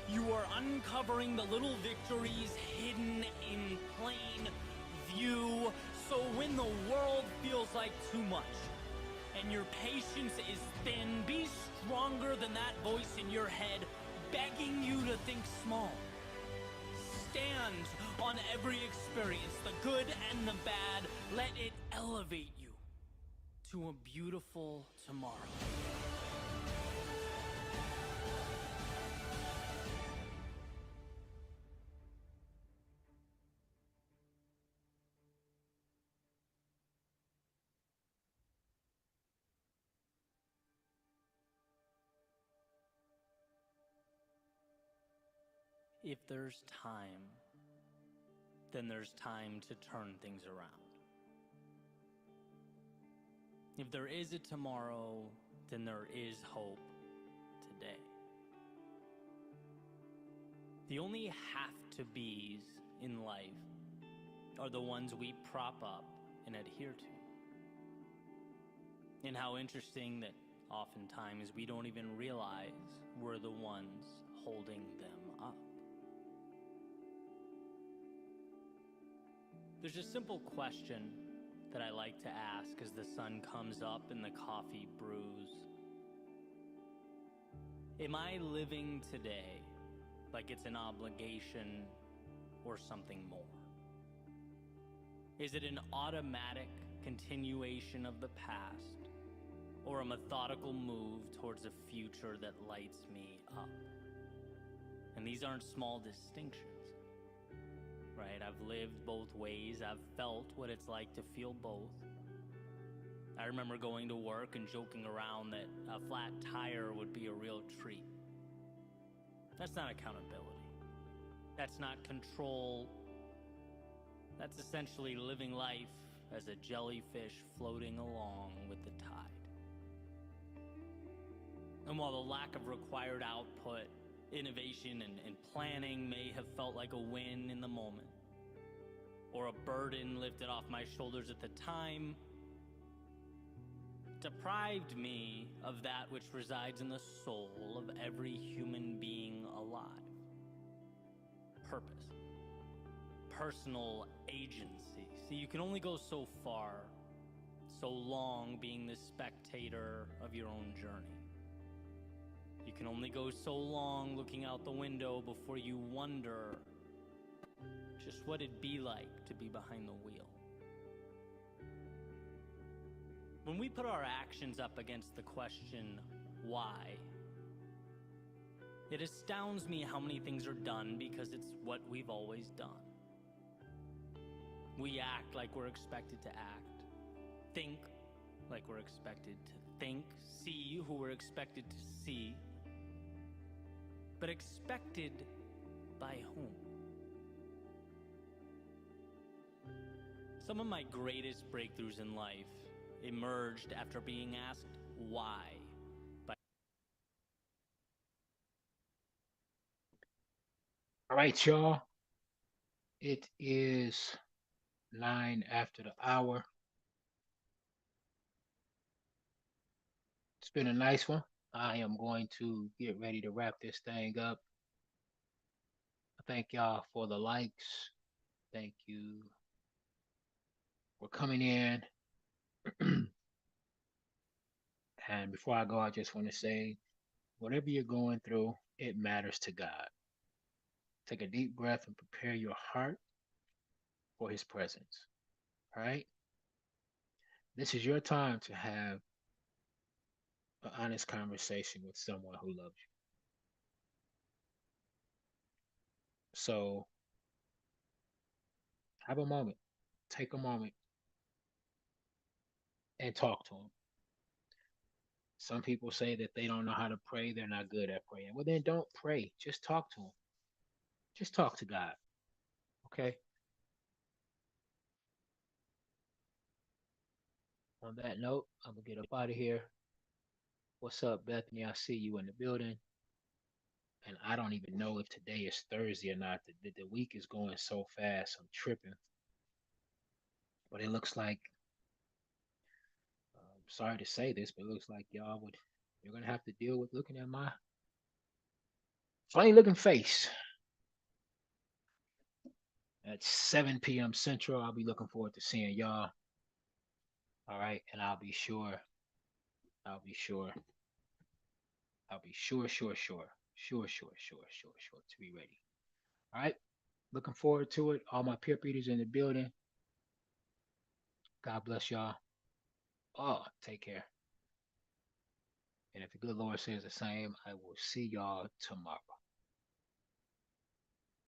You are uncovering the little victories hidden in plain view. So when the world feels like too much and your patience is thin, be stronger than that voice in your head begging you to think small. Stand on every experience, the good and the bad. Let it elevate you to a beautiful tomorrow. If there's time, then there's time to turn things around. If there is a tomorrow, then there is hope today. The only have-to-be's in life are the ones we prop up and adhere to. And how interesting that oftentimes we don't even realize we're the ones holding them up. There's a simple question that I like to ask as the sun comes up and the coffee brews. Am I living today like it's an obligation or something more? Is it an automatic continuation of the past or a methodical move towards a future that lights me up? And these aren't small distinctions. Right? I've lived both ways. I've felt what it's like to feel both. I remember going to work and joking around that a flat tire would be a real treat. That's not accountability. That's not control. That's essentially living life as a jellyfish floating along with the tide. And while the lack of required output, innovation and planning may have felt like a win in the moment, or a burden lifted off my shoulders at the time, deprived me of that which resides in the soul of every human being alive. Purpose. Personal agency. See, you can only go so far, so long being the spectator of your own journey. You can only go so long looking out the window before you wonder just what it'd be like to be behind the wheel. When we put our actions up against the question, why? It astounds me how many things are done because it's what we've always done. We act like we're expected to act, think like we're expected to think, see who we're expected to see, but expected by whom? Some of my greatest breakthroughs in life emerged after being asked why by... All right, y'all. It is 9 after the hour. It's been a nice one. I am going to get ready to wrap this thing up. I thank y'all for the likes. Thank you for coming in. And before I go, I just want to say, whatever you're going through, it matters to God. Take a deep breath and prepare your heart for his presence. All right? This is your time to have an honest conversation with someone who loves you. So have a moment. Take a moment and talk to him. Some people say that they don't know how to pray. They're not good at praying. Well, then don't pray. Just talk to him. Just talk to God. Okay? On that note, I'm going to get up out of here. What's up, Bethany? I see you in the building. And I don't even know if today is Thursday or not. The week is going so fast. I'm tripping. But it looks like, I'm sorry to say this, but it looks like you're going to have to deal with looking at my funny looking face. at 7 p.m. Central. I'll be looking forward to seeing y'all. All right. And I'll be sure, I'll be sure, I'll be sure to be ready. All right. Looking forward to it. All my peer readers in the building. God bless y'all. Oh, take care. And if the good Lord says the same, I will see y'all tomorrow.